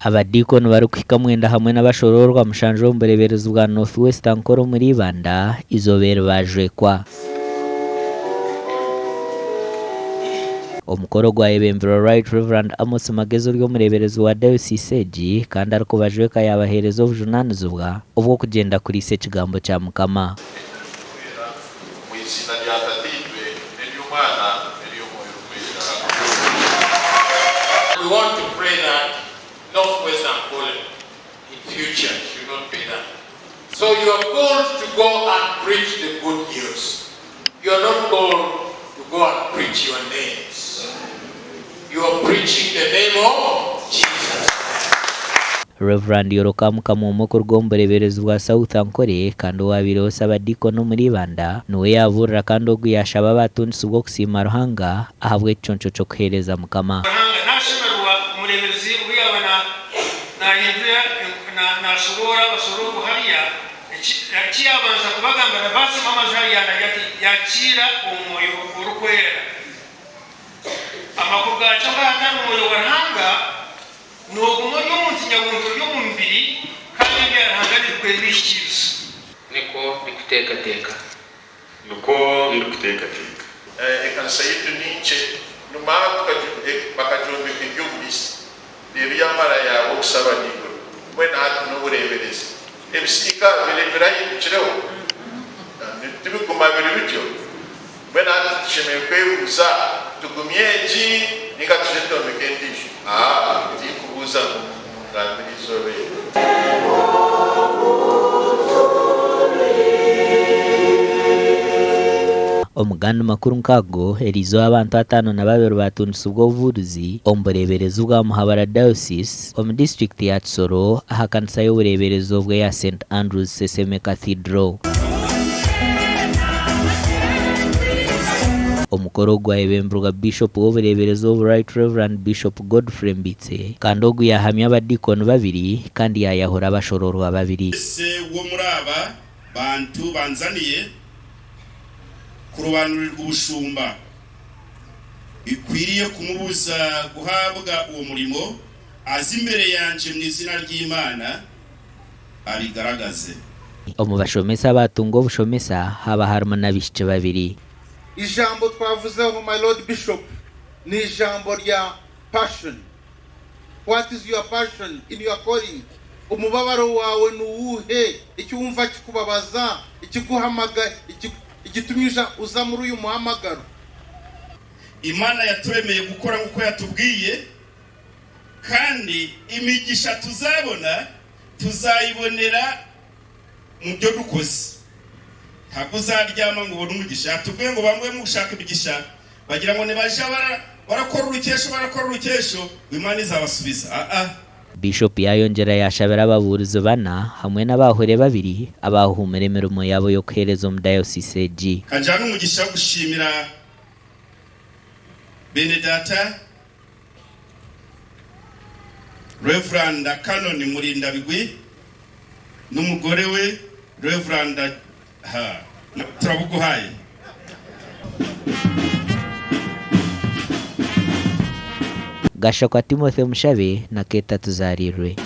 Abadiikoni bari kuhika mwenda hamwe n'abashororwa mushanje w'omubureberezi bwa North Western Koro muri Ibanda izobere bajwekwa. Omukoro gwa ebembero Right Reverend Amos Magezo ry'omureberezi wa Diocese egi kandi ariko bajweka yabahereza obujunanizibwa obwo kugenda kuri se kigambo kya Mukama. We want to pray that North Western Koro in future should not be that. So you are called to go and preach the good news. You are not called to go and preach your names. You are preaching the name of Jesus. Reverend Yoroka Mukamumo kurw'omubureberezi bwa Southern Koro kandi owabire Abadiikoni muri Ibanda niwe yaburira kandi ogwo yashaba abatunisi bwo kusiima Ruhanga ahabwa ekiconco ky'okuheereza Mukama. Ruhanga nashemerwa omureberezi bwiyaba nahindura nashobora basoro hariya ekiyabanza kubagamba na basi mama hariya yakira omwoyo orukwera amakuru gaco ngahata n'omwoyo wa Ruhanga n'ogumo ry'omuntu nyabuntu ry'omubiri kandi byarahanga birikwemishyikiriza niko ndikuteekateeka ekanisa yitu ninche numara bakajombeka eby'obulisi ebyamara yawe okusaba nigoro mwena hati n'obureberezi ebisiika birahindukireho tibiguma biri bityo mwena hati tushemereire kwebuuza tugumye egi ninga tuje tombeka endiijo tikubuuza ngambira izoobe. Omuganda makuru nkago erizo abantu 52 batunisibwa obuvuruzi omubureberezi bwa Muhabara Diocese omu district ya Kisoro aha kanisa y'obureberezi obwe ya St Andrews Seseme Cathedral. Omukoro gwa ebembruga Bishop w'obureberezi obu Right Reverend Bishop Godfrey Mbitse kandi ogwo yahamya abadiikoni babiri kandi yayahura abashororwa babiri. Se wo muraba bantu banzaniye kurobanurirwa ubushumba bikwiriye kumubuza guhabwa uwo murimo azi imbere yanje mu izina ry'Imana abigaragaze. Omubashomesa batunga obushomesa haba harimo n'abishiki babiri. Ijambo twavuzeho my Lord Bishop ni ijambo rya passion. What is your passion in your calling? Umubabaro wawe nuwuhe? Icyo wumva kikubabaza, ikiguhamaga, igitumije uza muri uyu muhamagaro. Imana yaturemeye gukora nkuko yatubwiye kandi imigisha tuzabona tuzayibonera mu byo dukoze. Ntabwo uzaryama ngo ubone umugisha. Tubwiye ngo bamwe mu gushaka imigisha bagira ngo nibaje barakora urukesho Imana izabasubiza. Bishop yayongera yashabira ababurizo bana hamwe n'abahure babiri abahumira imirimo yabo yo kuhereza mu Diocese egi. Kajana umugisha wo gushimira Benedata Reverend Canon Murindabigwi n'umugore we Reverend turabuguhaye. Gashakwa Timothy Mushabe na Keta Tuzarirwe.